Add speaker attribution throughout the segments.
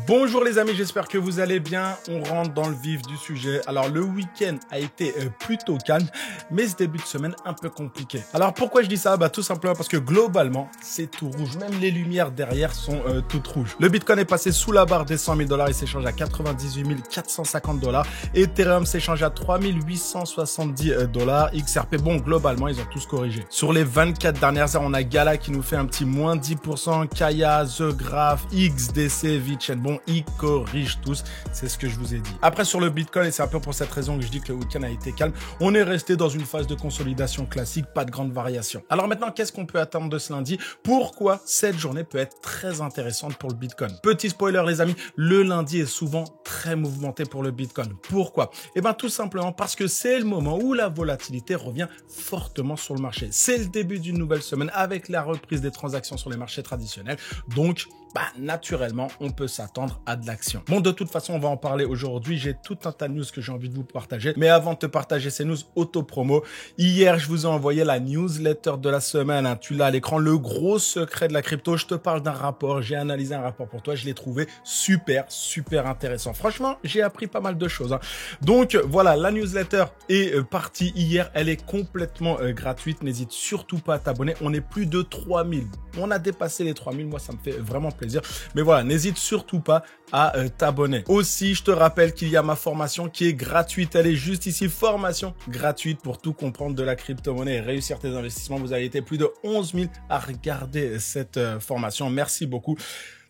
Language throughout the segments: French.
Speaker 1: Bonjour les amis, j'espère que vous allez bien. On rentre dans le vif du sujet. Alors le week-end a été plutôt calme, mais ce début de semaine un peu compliqué. Alors pourquoi je dis ça? Tout simplement parce que globalement, c'est tout rouge. Même les lumières derrière sont toutes rouges. Le Bitcoin est passé sous la barre des 100 000 $. Il s'échange à 98 450 $. Ethereum s'échange à 3 870 $. XRP, bon, globalement, ils ont tous corrigé. Sur les 24 dernières heures, on a Gala qui nous fait un petit moins 10%, Kaya, The Graph, XDC, VeChain. Bon, ils corrigent tous, c'est ce que je vous ai dit. Après, sur le Bitcoin, et c'est un peu pour cette raison que je dis que le week-end a été calme, on est resté dans une phase de consolidation classique, pas de grande variation. Alors maintenant, qu'est-ce qu'on peut attendre de ce lundi? Pourquoi cette journée peut être très intéressante pour le Bitcoin? Petit spoiler les amis, le lundi est souvent très mouvementé pour le Bitcoin. Pourquoi? Tout simplement parce que c'est le moment où la volatilité revient fortement sur le marché. C'est le début d'une nouvelle semaine avec la reprise des transactions sur les marchés traditionnels. Donc, naturellement, on peut s'attendre à de l'action. Bon, de toute façon, on va en parler aujourd'hui. J'ai tout un tas de news que j'ai envie de vous partager. Mais avant de te partager ces news auto-promo, hier, je vous ai envoyé la newsletter de la semaine. Tu l'as à l'écran, le gros secret de la crypto. Je te parle d'un rapport. J'ai analysé un rapport pour toi. Je l'ai trouvé super intéressant. Franchement, j'ai appris pas mal de choses. Donc, voilà, la newsletter est partie hier. Elle est complètement gratuite. N'hésite surtout pas à t'abonner. On est plus de 3000. On a dépassé les 3000. Moi, ça me fait vraiment plaisir. Mais voilà, n'hésite surtout pas à t'abonner. Aussi, je te rappelle qu'il y a ma formation qui est gratuite. Elle est juste ici, formation gratuite pour tout comprendre de la crypto-monnaie et réussir tes investissements. Vous avez été plus de 11 000 à regarder cette formation. Merci beaucoup.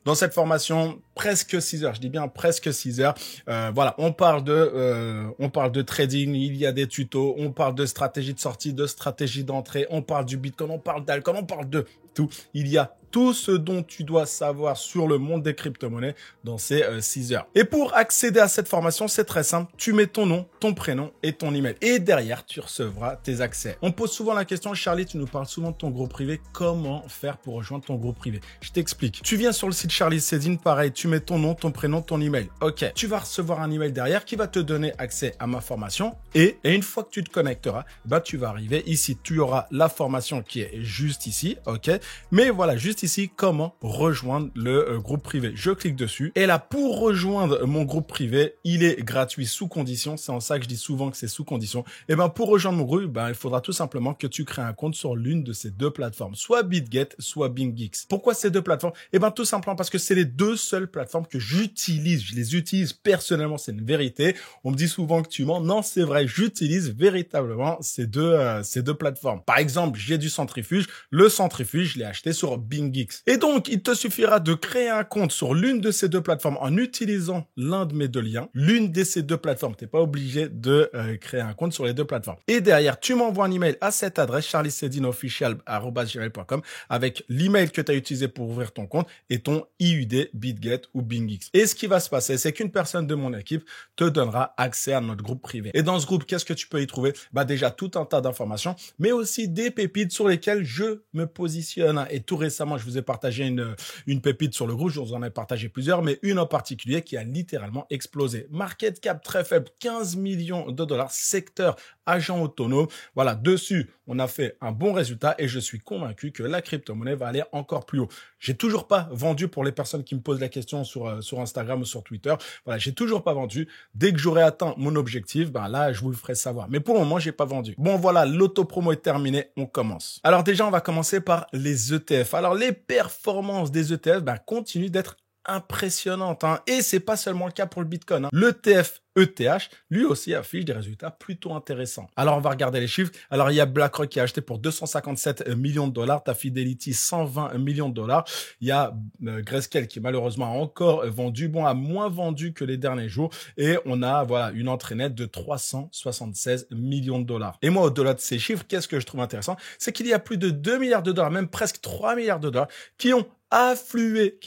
Speaker 1: Dans cette formation, presque 6 heures, je dis bien presque 6 heures. Voilà, on parle de trading, il y a des tutos, on parle de stratégie de sortie, de stratégie d'entrée, on parle du Bitcoin, on parle d'alcool, on parle de tout. Il y a tout ce dont tu dois savoir sur le monde des crypto-monnaies dans ces 6 heures. Et pour accéder à cette formation, c'est très simple. Tu mets ton nom, ton prénom et ton email. Et derrière, tu recevras tes accès. On pose souvent la question, Charlie, tu nous parles souvent de ton groupe privé. Comment faire pour rejoindre ton groupe privé? Je t'explique. Tu viens sur le site Charlie Cédine, pareil, tu mets ton nom, ton prénom, ton email. Ok. Tu vas recevoir un email derrière qui va te donner accès à ma formation. Et une fois que tu te connecteras, tu vas arriver ici. Tu auras la formation qui est juste ici. Ok. Mais voilà, juste ici, comment rejoindre le groupe privé. Je clique dessus. Et là, pour rejoindre mon groupe privé, il est gratuit sous condition. C'est en ça que je dis souvent que c'est sous condition. Et pour rejoindre mon groupe, il faudra tout simplement que tu crées un compte sur l'une de ces deux plateformes, soit BitGet, soit BingX. Pourquoi ces deux plateformes? Tout simplement parce que c'est les deux seules plateformes que j'utilise. Je les utilise personnellement, c'est une vérité. On me dit souvent que tu mens. Non, c'est vrai. J'utilise véritablement ces deux plateformes. Par exemple, j'ai du centrifuge. Le centrifuge, je l'ai acheté sur BingX. Et donc, il te suffira de créer un compte sur l'une de ces deux plateformes en utilisant l'un de mes deux liens. L'une de ces deux plateformes, t'es pas obligé de créer un compte sur les deux plateformes. Et derrière, tu m'envoies un email à cette adresse, charliecedineofficial@gmail.com avec l'email que tu as utilisé pour ouvrir ton compte et ton IUD, BitGet ou BingX. Et ce qui va se passer, c'est qu'une personne de mon équipe te donnera accès à notre groupe privé. Et dans ce groupe, qu'est-ce que tu peux y trouver? Déjà tout un tas d'informations, mais aussi des pépites sur lesquelles je me positionne. Et tout récemment, je vous ai partagé une pépite sur le groupe, je vous en ai partagé plusieurs, mais une en particulier qui a littéralement explosé. Market cap très faible, 15 millions de dollars, secteur agent autonome. Voilà, dessus, on a fait un bon résultat et je suis convaincu que la crypto-monnaie va aller encore plus haut. J'ai toujours pas vendu pour les personnes qui me posent la question sur Instagram ou sur Twitter. Voilà, j'ai toujours pas vendu. Dès que j'aurai atteint mon objectif, là, je vous le ferai savoir. Mais pour le moment, j'ai pas vendu. Bon, voilà, l'auto-promo est terminée. On commence. Alors déjà, on va commencer par les ETF. Alors, les performances des ETF, continuent d'être impressionnante, et c'est pas seulement le cas pour le Bitcoin. L'ETF ETH, lui aussi affiche des résultats plutôt intéressants. Alors, on va regarder les chiffres. Alors, il y a BlackRock qui a acheté pour 257 millions de dollars, ta Fidelity 120 millions de dollars. Il y a Grayscale qui malheureusement a encore vendu, a moins vendu que les derniers jours, et on a une entrée nette de 376 millions de dollars. Et moi, au-delà de ces chiffres, qu'est-ce que je trouve intéressant, c'est qu'il y a plus de 2 milliards de dollars, même presque 3 milliards de dollars qui ont afflué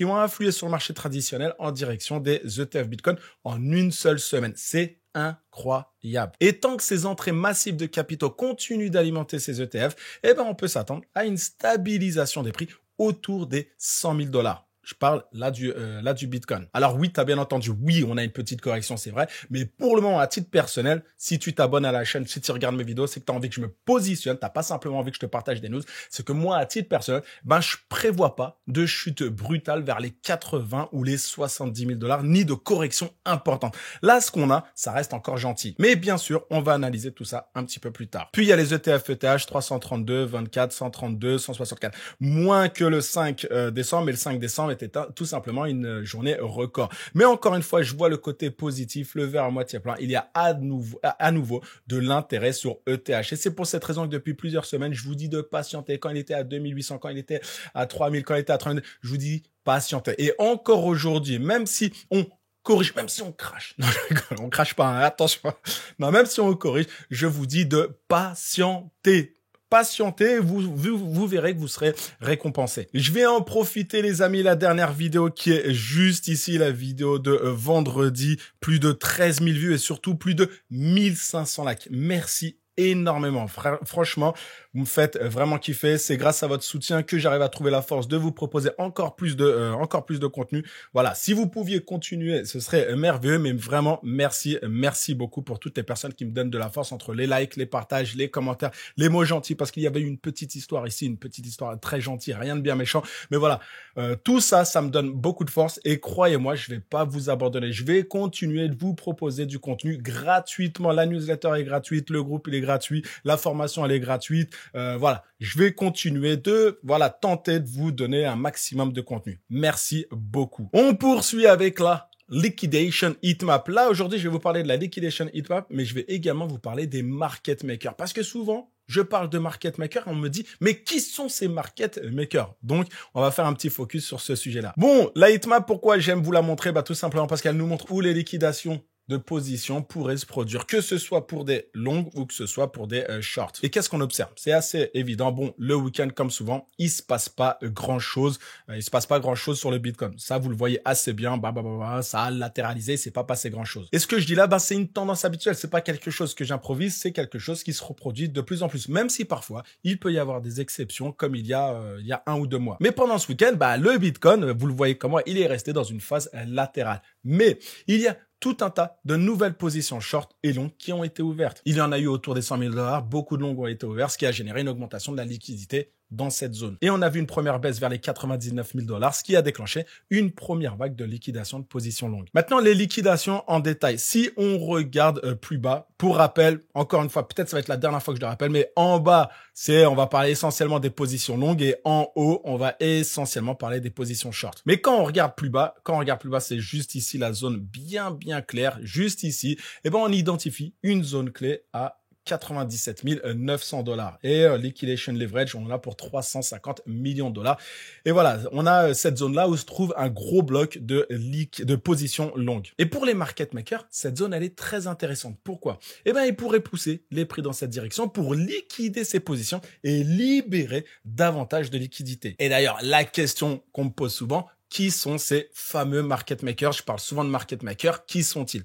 Speaker 1: sur le marché traditionnel en direction des ETF Bitcoin en une seule semaine. C'est incroyable. Et tant que ces entrées massives de capitaux continuent d'alimenter ces ETF, on peut s'attendre à une stabilisation des prix autour des 100 000 $. Je parle là du Bitcoin. Alors oui, tu as bien entendu, oui, on a une petite correction, c'est vrai. Mais pour le moment, à titre personnel, si tu t'abonnes à la chaîne, si tu regardes mes vidéos, c'est que tu as envie que je me positionne. Tu n'as pas simplement envie que je te partage des news. C'est que moi, à titre personnel, je prévois pas de chute brutale vers les 80 ou les 70 000 $, ni de correction importante. Là, ce qu'on a, ça reste encore gentil. Mais bien sûr, on va analyser tout ça un petit peu plus tard. Puis il y a les ETF, ETH, 332, 24, 132, 164. Moins que le 5 décembre, mais le 5 décembre était tout simplement une journée record. Mais encore une fois, je vois le côté positif, le verre à moitié plein. Il y a à nouveau de l'intérêt sur ETH. Et c'est pour cette raison que depuis plusieurs semaines, je vous dis de patienter. Quand il était à 2800, quand il était à 3000, quand il était à 3000, je vous dis patienter. Et encore aujourd'hui, même si on corrige, même si on crache. Non, je rigole, on crache pas, hein, attention. Non, même si on corrige, je vous dis de patienter. Patientez, vous verrez que vous serez récompensé. Je vais en profiter, les amis, la dernière vidéo qui est juste ici, la vidéo de vendredi, plus de 13 000 vues et surtout plus de 1500 likes. Merci énormément. Franchement, vous me faites vraiment kiffer. C'est grâce à votre soutien que j'arrive à trouver la force de vous proposer encore plus de contenu. Voilà. Si vous pouviez continuer, ce serait merveilleux, mais vraiment, merci beaucoup pour toutes les personnes qui me donnent de la force entre les likes, les partages, les commentaires, les mots gentils, parce qu'il y avait une petite histoire ici, une petite histoire très gentille, rien de bien méchant. Mais voilà. Tout ça, ça me donne beaucoup de force et croyez-moi, je vais pas vous abandonner. Je vais continuer de vous proposer du contenu gratuitement. La newsletter est gratuite, le groupe, il est gratuit, la formation, elle est gratuite. Voilà, je vais continuer de tenter de vous donner un maximum de contenu. Merci beaucoup. On poursuit avec la Liquidation Heatmap. Là, aujourd'hui, je vais vous parler de la Liquidation Heatmap, mais je vais également vous parler des market makers. Parce que souvent, je parle de market makers, on me dit, mais qui sont ces market makers? Donc, on va faire un petit focus sur ce sujet-là. Bon, la heatmap, pourquoi j'aime vous la montrer? Tout simplement parce qu'elle nous montre où les liquidations de position pourraient se produire, que ce soit pour des longues ou que ce soit pour des shorts. Et qu'est-ce qu'on observe? C'est assez évident. Bon, le week-end, comme souvent, il se passe pas grand-chose. Il se passe pas grand-chose sur le Bitcoin. Ça, vous le voyez assez bien. Ça a latéralisé, c'est pas passé grand-chose. Et ce que je dis là, c'est une tendance habituelle. C'est pas quelque chose que j'improvise, c'est quelque chose qui se reproduit de plus en plus. Même si parfois, il peut y avoir des exceptions, comme il y a 1 ou 2 mois. Mais pendant ce week-end, le Bitcoin, vous le voyez comment, il est resté dans une phase latérale. Mais il y a tout un tas de nouvelles positions short et longues qui ont été ouvertes. Il y en a eu autour des 100 000 $, beaucoup de longues ont été ouvertes, ce qui a généré une augmentation de la liquidité dans cette zone. Et on a vu une première baisse vers les 99 000 $, ce qui a déclenché une première vague de liquidation de positions longues. Maintenant, les liquidations en détail. Si on regarde plus bas, pour rappel, encore une fois, peut-être ça va être la dernière fois que je le rappelle, mais en bas, on va parler essentiellement des positions longues et en haut, on va essentiellement parler des positions short. Mais quand on regarde plus bas, c'est juste ici la zone bien claire, juste ici, on identifie une zone clé à 97 900 $. Et liquidation leverage, on en a pour 350 millions $. Et voilà, on a cette zone-là où se trouve un gros bloc de position longue. Et pour les market makers, cette zone, elle est très intéressante. Pourquoi? Ils pourraient pousser les prix dans cette direction pour liquider ces positions et libérer davantage de liquidité. Et d'ailleurs, la question qu'on me pose souvent, qui sont ces fameux market makers? Je parle souvent de market makers. Qui sont-ils?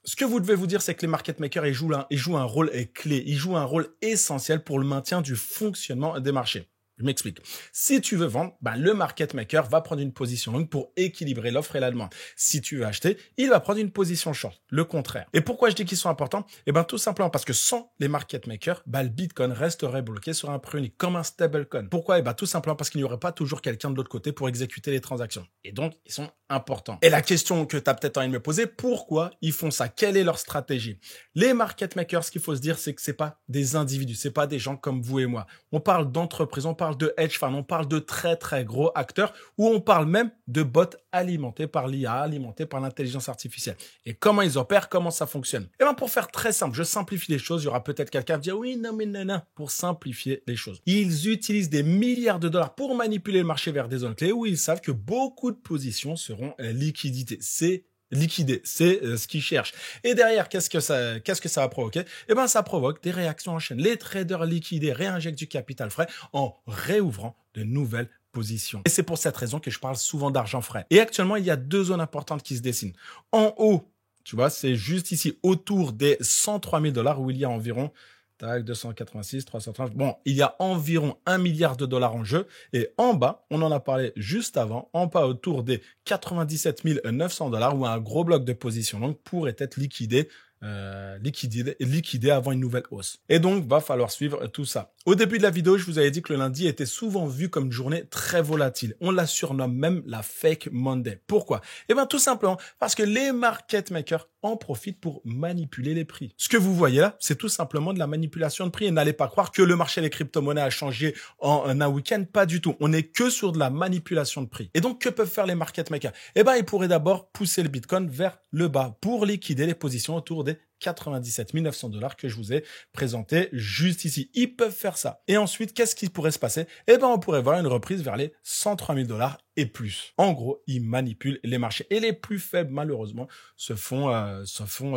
Speaker 1: Ce que vous devez vous dire, c'est que les market makers, ils jouent un rôle clé, ils jouent un rôle essentiel pour le maintien du fonctionnement des marchés. Je m'explique. Si tu veux vendre, le market maker va prendre une position longue pour équilibrer l'offre et la demande. Si tu veux acheter, il va prendre une position short, le contraire. Et pourquoi je dis qu'ils sont importants? Tout simplement parce que sans les market makers, le Bitcoin resterait bloqué sur un prix unique, comme un stablecoin. Pourquoi? Tout simplement parce qu'il n'y aurait pas toujours quelqu'un de l'autre côté pour exécuter les transactions. Et donc, ils sont importants. Et la question que tu as peut-être envie de me poser, pourquoi ils font ça? Quelle est leur stratégie? Les market makers, ce qu'il faut se dire, c'est que c'est pas des individus, c'est pas des gens comme vous et moi. On parle d'entreprises, on parle de hedge fund, on parle de très gros acteurs, ou on parle même de bots alimentés par l'IA, alimentés par l'intelligence artificielle. Et comment ils opèrent, comment ça fonctionne? Pour faire très simple, je simplifie les choses, il y aura peut-être quelqu'un qui va dire oui, non, mais non, pour simplifier les choses. Ils utilisent des milliards de dollars pour manipuler le marché vers des zones clés où ils savent que beaucoup de positions seront liquidées. Liquider, c'est ce qu'ils cherchent. Et derrière, qu'est-ce que ça va provoquer? Ça provoque des réactions en chaîne. Les traders liquidés réinjectent du capital frais en réouvrant de nouvelles positions. Et c'est pour cette raison que je parle souvent d'argent frais. Et actuellement, il y a 2 zones importantes qui se dessinent. En haut, tu vois, c'est juste ici, autour des 103 000 $ où il y a environ Tac, 286, 330. Bon, il y a environ 1 milliard de dollars en jeu. Et en bas, on en a parlé juste avant, en bas autour des 97 900 dollars où un gros bloc de position longue pourrait être liquidé avant une nouvelle hausse. Et donc, va falloir suivre tout ça. Au début de la vidéo, je vous avais dit que le lundi était souvent vu comme une journée très volatile. On la surnomme même la Fake Monday. Pourquoi? Eh bien, tout simplement parce que les market makers en profitent pour manipuler les prix. Ce que vous voyez là, c'est tout simplement de la manipulation de prix. Et n'allez pas croire que le marché des crypto-monnaies a changé en un week-end. Pas du tout. On n'est que sur de la manipulation de prix. Et donc, que peuvent faire les market makers? Eh bien, ils pourraient d'abord pousser le Bitcoin vers le bas pour liquider les positions autour des 97 900 dollars que je vous ai présenté juste ici. Ils peuvent faire ça. Et ensuite, qu'est-ce qui pourrait se passer? Eh ben, on pourrait voir une reprise vers les 103 000 dollars et plus. En gros, ils manipulent les marchés. Et les plus faibles, malheureusement, se font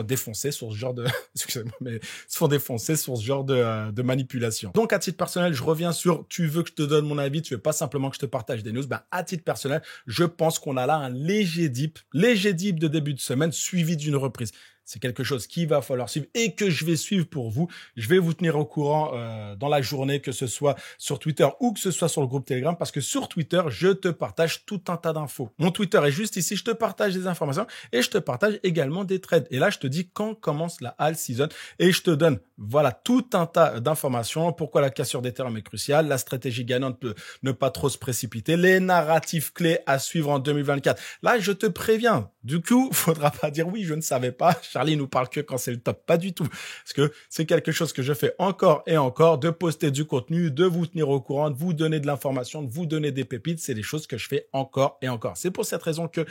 Speaker 1: défoncer sur ce genre de, excusez-moi, mais se font défoncer sur ce genre de manipulation. Donc, à titre personnel, je reviens sur, tu veux que je te donne mon avis, tu veux pas simplement que je te partage des news. Ben, à titre personnel, je pense qu'on a là un léger dip de début de semaine suivi d'une reprise. C'est quelque chose qu'il va falloir suivre et que je vais suivre pour vous. Je vais vous tenir au courant dans la journée, que ce soit sur Twitter ou que ce soit sur le groupe Telegram, parce que sur Twitter, je te partage tout un tas d'infos. Mon Twitter est juste ici, je te partage des informations et je te partage également des trades. Et là, je te dis quand commence la alt season et je te donne voilà tout un tas d'informations. Pourquoi la cassure d'Ethereum est cruciale, la stratégie gagnante peut ne pas trop se précipiter, les narratifs clés à suivre en 2024. Là, je te préviens. Du coup, faudra pas dire oui, je ne savais pas. Charlie nous parle que quand c'est le top. Pas du tout. Parce que c'est quelque chose que je fais encore et encore, de poster du contenu, de vous tenir au courant, de vous donner de l'information, de vous donner des pépites. C'est des choses que je fais encore et encore. C'est pour cette raison que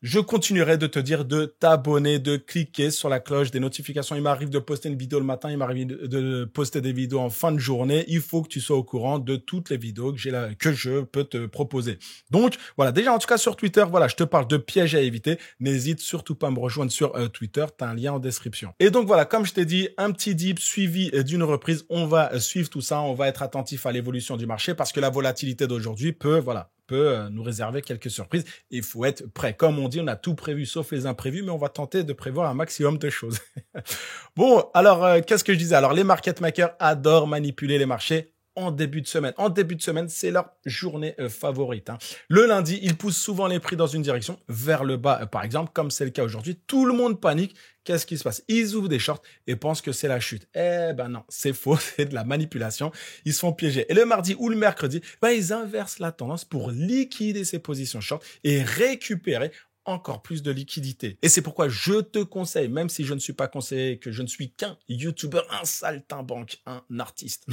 Speaker 1: je continuerai de te dire de t'abonner, de cliquer sur la cloche des notifications. Il m'arrive de poster une vidéo le matin, il m'arrive de poster des vidéos en fin de journée. Il faut que tu sois au courant de toutes les vidéos que je peux te proposer. Donc, voilà. Déjà, en tout cas, sur Twitter, voilà, je te parle de pièges à éviter. N'hésite surtout pas à me rejoindre sur Twitter. Tu as un lien en description. Et donc, voilà, comme je t'ai dit, un petit dip suivi d'une reprise. On va suivre tout ça. On va être attentif à l'évolution du marché parce que la volatilité d'aujourd'hui peut nous réserver quelques surprises. Il faut être prêt. Comme on dit, on a tout prévu sauf les imprévus, mais on va tenter de prévoir un maximum de choses. Bon, alors, qu'est-ce que je disais? Alors, les market makers adorent manipuler les marchés en début de semaine. En début de semaine, c'est leur journée favorite. Le lundi, ils poussent souvent les prix dans une direction, vers le bas, par exemple, comme c'est le cas aujourd'hui. Tout le monde panique. Qu'est-ce qui se passe? Ils ouvrent des shorts et pensent que c'est la chute. Eh ben non, c'est faux, c'est de la manipulation. Ils se font piéger. Et le mardi ou le mercredi, ils inversent la tendance pour liquider ces positions short et récupérer encore plus de liquidité. Et c'est pourquoi je te conseille, même si je ne suis pas conseillé, que je ne suis qu'un YouTuber, un saltimbanque, un artiste.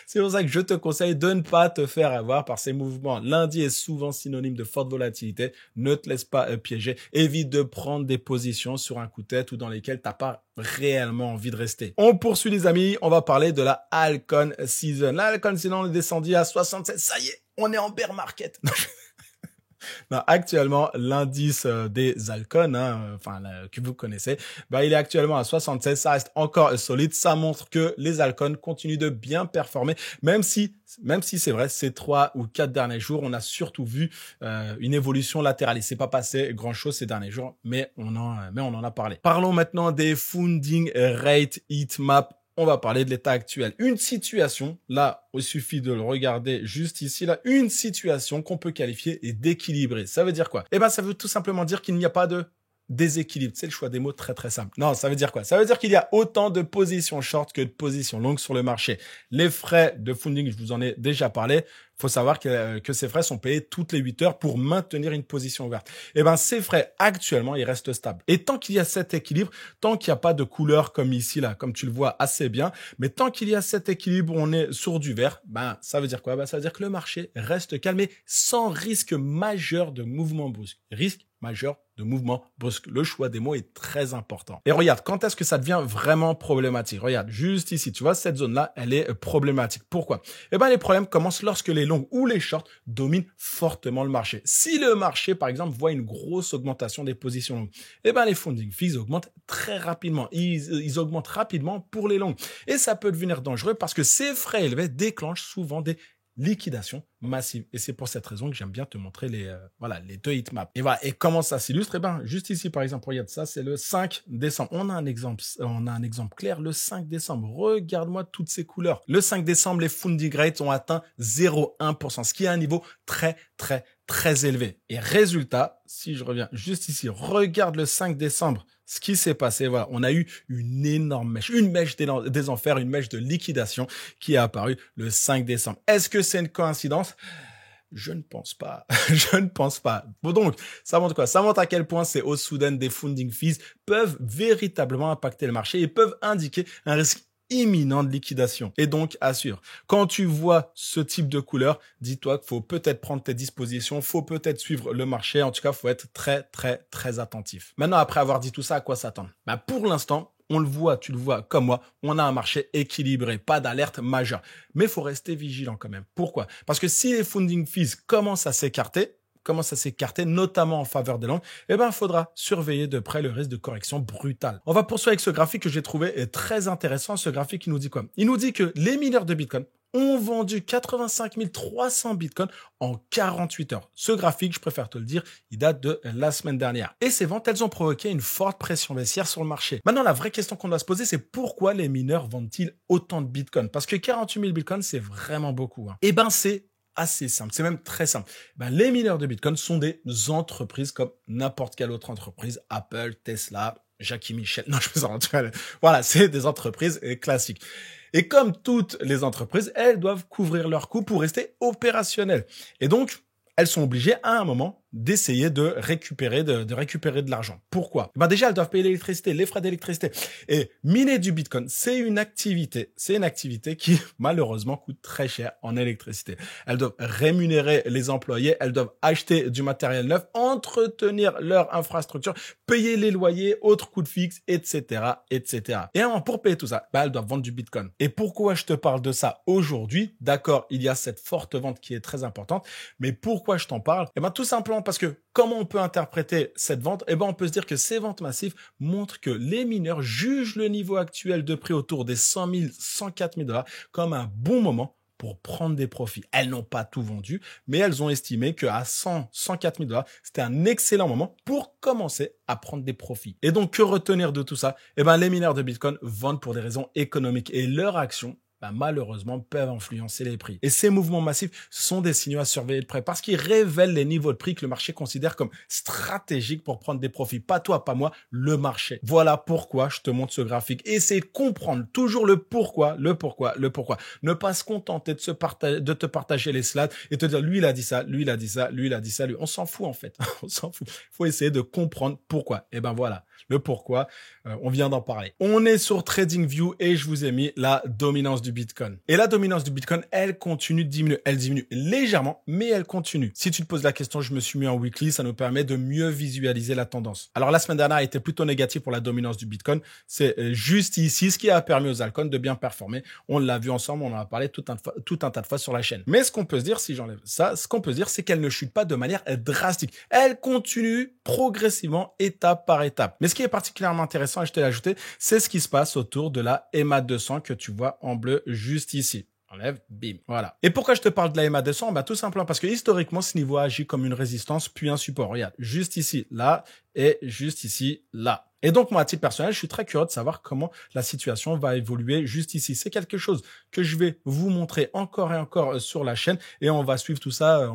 Speaker 1: C'est pour ça que je te conseille de ne pas te faire avoir par ces mouvements. Lundi est souvent synonyme de forte volatilité. Ne te laisse pas piéger. Évite de prendre des positions sur un coup de tête ou dans lesquelles t'as pas réellement envie de rester. On poursuit les amis, on va parler de la Altcoin Season. La Altcoin Season est descendue à 67. Ça y est, on est en bear market. Non, actuellement, l'indice des altcoins, que vous connaissez, il est actuellement à 76. Ça reste encore solide. Ça montre que les altcoins continuent de bien performer, même si c'est vrai, ces 3 ou 4 derniers jours, on a surtout vu une évolution latérale. Il s'est pas passé grand chose ces derniers jours, mais on en a parlé. Parlons maintenant des funding rate heatmap. On va parler de l'état actuel. Une situation, là, il suffit de le regarder juste ici, là, une situation qu'on peut qualifier d'équilibrée. Ça veut dire quoi? Eh ben, ça veut tout simplement dire qu'il n'y a pas de déséquilibre. C'est le choix des mots très très simple. Non, ça veut dire quoi? Ça veut dire qu'il y a autant de positions short que de positions longues sur le marché. Les frais de funding, je vous en ai déjà parlé. Faut savoir que ces frais sont payés toutes les 8 heures pour maintenir une position ouverte. Eh ben, ces frais, actuellement, ils restent stables. Et tant qu'il y a cet équilibre, tant qu'il n'y a pas de couleur comme ici, là, comme tu le vois assez bien, mais tant qu'il y a cet équilibre, on est sur du vert, ça veut dire quoi? Ça veut dire que le marché reste calme et sans risque majeur de mouvement brusque. Risque majeur de mouvement brusque. Le choix des mots est très important. Et regarde, quand est-ce que ça devient vraiment problématique? Regarde, juste ici, tu vois, cette zone-là, elle est problématique. Pourquoi? Eh ben, les problèmes commencent lorsque les longues ou les shorts dominent fortement le marché. Si le marché, par exemple, voit une grosse augmentation des positions longues, eh ben, les funding fees augmentent très rapidement. Ils augmentent rapidement pour les longues. Et ça peut devenir dangereux parce que ces frais élevés déclenchent souvent des liquidation massive. Et c'est pour cette raison que j'aime bien te montrer les deux heatmaps. Et voilà. Et comment ça s'illustre? Eh ben, juste ici, par exemple, regarde ça, c'est le 5 décembre. On a un exemple clair, le 5 décembre. Regarde-moi toutes ces couleurs. Le 5 décembre, les funding rates ont atteint 0,1%, ce qui est un niveau très, très, très élevé. Et résultat, si je reviens juste ici, regarde le 5 décembre, ce qui s'est passé, voilà, on a eu une énorme mèche, une mèche des enfers, une mèche de liquidation qui est apparue le 5 décembre. Est-ce que c'est une coïncidence? Je ne pense pas. Je ne pense pas. Bon, donc, ça montre quoi? Ça montre à quel point ces hausses soudaines des funding fees peuvent véritablement impacter le marché et peuvent indiquer un risque imminent de liquidation. Et donc, assure. Quand tu vois ce type de couleur, dis-toi qu'il faut peut-être prendre tes dispositions, faut peut-être suivre le marché. En tout cas, faut être très, très, très attentif. Maintenant, après avoir dit tout ça, à quoi s'attendre? Pour l'instant, on le voit, tu le vois comme moi, on a un marché équilibré, pas d'alerte majeure. Mais il faut rester vigilant quand même. Pourquoi? Parce que si les funding fees commencent à s'écarter, notamment en faveur des longs, il faudra surveiller de près le risque de correction brutale. On va poursuivre avec ce graphique que j'ai trouvé très intéressant. Ce graphique, il nous dit quoi? Il nous dit que les mineurs de Bitcoin ont vendu 85 300 Bitcoin en 48 heures. Ce graphique, je préfère te le dire, il date de la semaine dernière. Et ces ventes, elles ont provoqué une forte pression baissière sur le marché. Maintenant, la vraie question qu'on doit se poser, c'est pourquoi les mineurs vendent-ils autant de Bitcoin? Parce que 48 000 Bitcoin, c'est vraiment beaucoup. C'est assez simple, c'est même très simple. Les mineurs de Bitcoin sont des entreprises comme n'importe quelle autre entreprise, Apple, Tesla, Jackie Michel. Non, je me sens en tout cas. Voilà, c'est des entreprises classiques. Et comme toutes les entreprises, elles doivent couvrir leurs coûts pour rester opérationnelles. Et donc, elles sont obligées à un moment d'essayer de récupérer de l'argent. Pourquoi? Déjà, elles doivent payer l'électricité, les frais d'électricité. Et miner du Bitcoin, c'est une activité qui malheureusement coûte très cher en électricité. Elles doivent rémunérer les employés, elles doivent acheter du matériel neuf, entretenir leur infrastructure, payer les loyers, autres coûts fixes, etc., etc. Et pour payer tout ça, elles doivent vendre du Bitcoin. Et pourquoi je te parle de ça aujourd'hui? D'accord, il y a cette forte vente qui est très importante, mais pourquoi je t'en parle? Tout simplement parce que comment on peut interpréter cette vente? On peut se dire que ces ventes massives montrent que les mineurs jugent le niveau actuel de prix autour des 100 000, 104 000 dollars comme un bon moment pour prendre des profits. Elles n'ont pas tout vendu, mais elles ont estimé qu'à 100, 104 000 dollars, c'était un excellent moment pour commencer à prendre des profits. Et donc, que retenir de tout ça? Les mineurs de Bitcoin vendent pour des raisons économiques et leur action malheureusement, peuvent influencer les prix. Et ces mouvements massifs sont des signaux à surveiller de près parce qu'ils révèlent les niveaux de prix que le marché considère comme stratégiques pour prendre des profits. Pas toi, pas moi, le marché. Voilà pourquoi je te montre ce graphique. Essaye de comprendre toujours le pourquoi. Ne pas se contenter de te partager les slides et te dire lui il a dit ça, lui il a dit ça, lui il a dit ça, lui. On s'en fout en fait. On s'en fout. Faut essayer de comprendre pourquoi. Voilà, le pourquoi. On vient d'en parler. On est sur TradingView et je vous ai mis la dominance du Bitcoin. Et la dominance du Bitcoin, elle continue de diminuer. Elle diminue légèrement, mais elle continue. Si tu te poses la question, je me suis mis en weekly, ça nous permet de mieux visualiser la tendance. Alors, la semaine dernière a été plutôt négative pour la dominance du Bitcoin. C'est juste ici ce qui a permis aux altcoins de bien performer. On l'a vu ensemble, on en a parlé tout un tas de fois sur la chaîne. Mais ce qu'on peut se dire, si j'enlève ça, c'est qu'elle ne chute pas de manière drastique. Elle continue progressivement, étape par étape. Mais ce qui est particulièrement intéressant, et je te l'ai ajouté, c'est ce qui se passe autour de la EMA 200 que tu vois en bleu juste ici. Enlève, bim, voilà. Et pourquoi je te parle de la EMA 200? Tout simplement parce que historiquement, ce niveau agit comme une résistance puis un support. Regarde, juste ici, là, et juste ici, là. Et donc, moi, à titre personnel, je suis très curieux de savoir comment la situation va évoluer juste ici. C'est quelque chose que je vais vous montrer encore et encore sur la chaîne et on va suivre tout ça,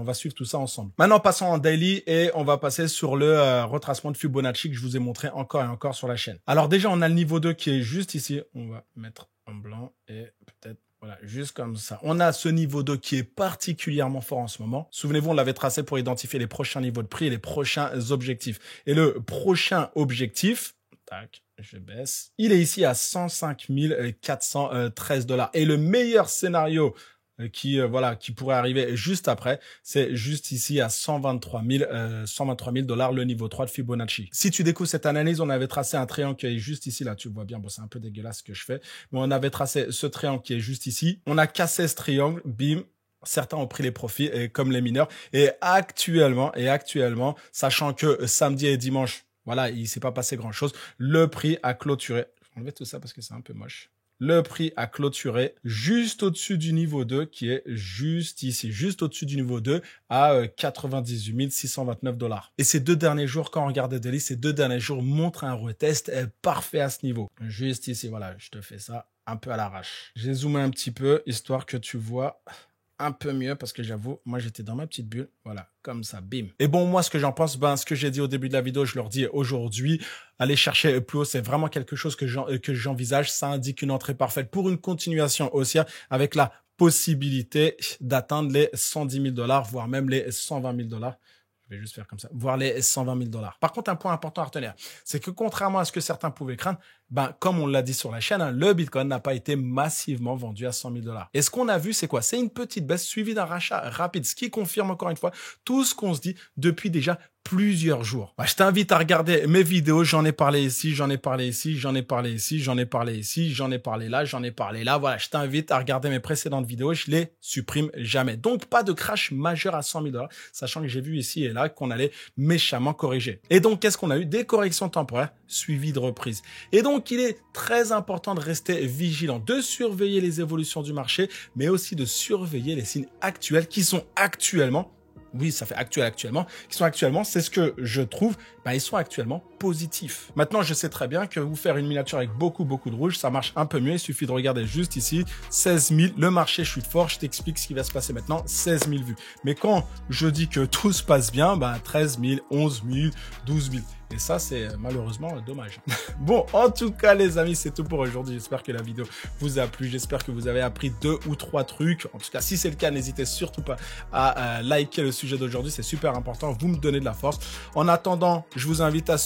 Speaker 1: ensemble. Maintenant, passons en daily et on va passer sur le retracement de Fibonacci que je vous ai montré encore et encore sur la chaîne. Alors déjà, on a le niveau 2 qui est juste ici. On va mettre en blanc et peut-être voilà, juste comme ça. On a ce niveau 2 qui est particulièrement fort en ce moment. Souvenez-vous, on l'avait tracé pour identifier les prochains niveaux de prix et les prochains objectifs. Et le prochain objectif, tac, je baisse, il est ici à 105 413 dollars. Et le meilleur scénario qui pourrait arriver juste après, c'est juste ici à 123 000 dollars le niveau 3 de Fibonacci. Si tu découvres cette analyse, on avait tracé un triangle qui est juste ici, là tu vois bien, bon c'est un peu dégueulasse ce que je fais, mais on avait tracé ce triangle qui est juste ici, on a cassé ce triangle, bim, certains ont pris les profits comme les mineurs et actuellement, sachant que samedi et dimanche, voilà, il s'est pas passé grand chose, le prix a clôturé. Je vais enlever tout ça parce que c'est un peu moche. Le prix a clôturé juste au-dessus du niveau 2 qui est juste ici, juste au-dessus du niveau 2 à 98 629 $. Et ces 2 derniers jours, quand on regarde le daily, ces 2 derniers jours montrent un retest parfait à ce niveau. Juste ici, voilà, je te fais ça un peu à l'arrache. J'ai zoomé un petit peu, histoire que tu vois un peu mieux, parce que j'avoue, moi j'étais dans ma petite bulle, voilà, comme ça, bim. Et bon, moi ce que j'en pense, ce que j'ai dit au début de la vidéo, je leur dis aujourd'hui, aller chercher plus haut, c'est vraiment quelque chose que j'envisage. Ça indique une entrée parfaite pour une continuation haussière avec la possibilité d'atteindre les 110 000 $, voire même les 120 000 $. Je vais juste faire comme ça, voire les 120 000 $. Par contre, un point important à retenir, c'est que contrairement à ce que certains pouvaient craindre, comme on l'a dit sur la chaîne, le Bitcoin n'a pas été massivement vendu à 100 000 $. Et ce qu'on a vu, c'est quoi? C'est une petite baisse suivie d'un rachat rapide, ce qui confirme encore une fois tout ce qu'on se dit depuis déjà plusieurs jours. Je t'invite à regarder mes vidéos, j'en ai parlé ici, j'en ai parlé ici, j'en ai parlé ici, j'en ai parlé ici, j'en ai parlé là, j'en ai parlé là. Voilà, je t'invite à regarder mes précédentes vidéos, je les supprime jamais. Donc, pas de crash majeur à 100 000 $, sachant que j'ai vu ici et là qu'on allait méchamment corriger. Et donc, qu'est-ce qu'on a eu? Des corrections temporaires suivies de reprises. Et donc, il est très important de rester vigilant, de surveiller les évolutions du marché, mais aussi de surveiller les signes actuels qui sont actuellement, oui, ça fait actuellement, qui sont actuellement, c'est ce que je trouve, ils sont actuellement positifs. Maintenant, je sais très bien que vous faire une miniature avec beaucoup de rouge, ça marche un peu mieux. Il suffit de regarder juste ici, 16 000, le marché chute fort, je t'explique ce qui va se passer maintenant, 16 000 vues. Mais quand je dis que tout se passe bien, 13 000, 11 000, 12 000. Et ça, c'est malheureusement dommage. Bon, en tout cas, les amis, c'est tout pour aujourd'hui. J'espère que la vidéo vous a plu. J'espère que vous avez appris 2 ou 3 trucs. En tout cas, si c'est le cas, n'hésitez surtout pas à liker le sujet d'aujourd'hui. C'est super important. Vous me donnez de la force. En attendant, je vous invite à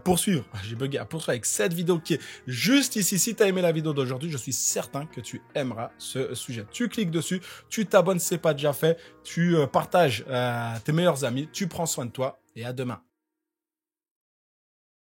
Speaker 1: poursuivre. J'ai bugué. À poursuivre avec cette vidéo qui est juste ici. Si tu as aimé la vidéo d'aujourd'hui, je suis certain que tu aimeras ce sujet. Tu cliques dessus, tu t'abonnes si ce n'est pas déjà fait, tu partages tes meilleurs amis, tu prends soin de toi et à demain.